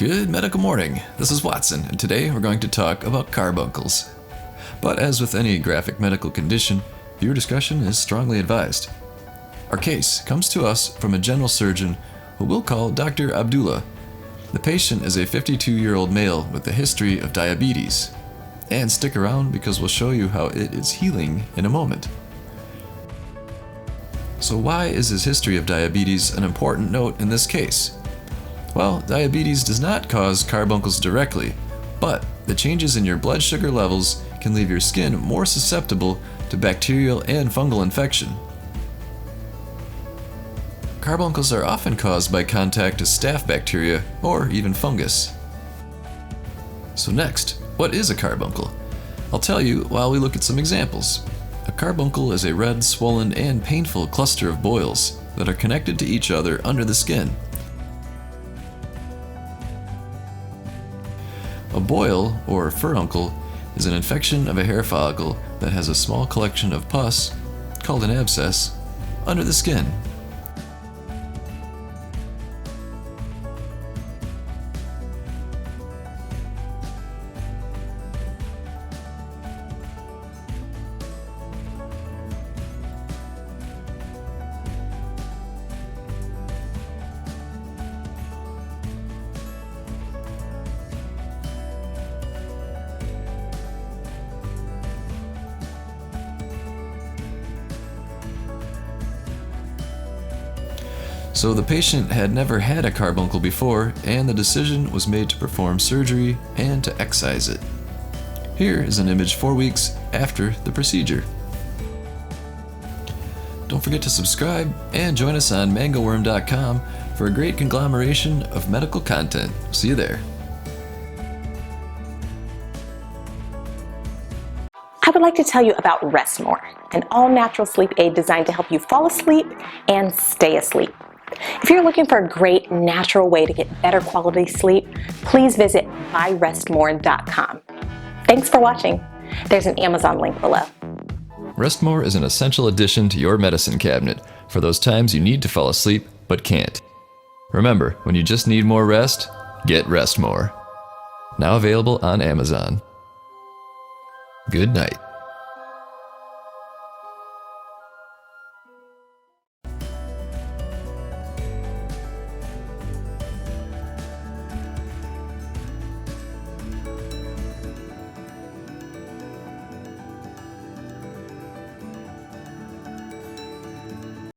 Good medical morning, this is Watson, and today we're going to talk about carbuncles. But as with any graphic medical condition, viewer discretion is strongly advised. Our case comes to us from a general surgeon who we'll call Dr. Abdullah. The patient is a 52-year-old male with a history of diabetes. And stick around because we'll show you how it is healing in a moment. So why is his history of diabetes an important note in this case? Well, diabetes does not cause carbuncles directly, but the changes in your blood sugar levels can leave your skin more susceptible to bacterial and fungal infection. Carbuncles are often caused by contact to staph bacteria or even fungus. So next, what is a carbuncle? I'll tell you while we look at some examples. A carbuncle is a red, swollen, and painful cluster of boils that are connected to each other under the skin. A boil, or furuncle, is an infection of a hair follicle that has a small collection of pus, called an abscess, under the skin. So the patient had never had a carbuncle before, and the decision was made to perform surgery and to excise it. Here is an image 4 weeks after the procedure. Don't forget to subscribe and join us on mangoworm.com for a great conglomeration of medical content. See you there. I would like to tell you about Rest More, an all-natural sleep aid designed to help you fall asleep and stay asleep. If you're looking for a great natural way to get better quality sleep, please visit buyrestmore.com. Thanks for watching. There's an Amazon link below. Rest More is an essential addition to your medicine cabinet for those times you need to fall asleep but can't. Remember, when you just need more rest, get Rest More. Now available on Amazon. Good night.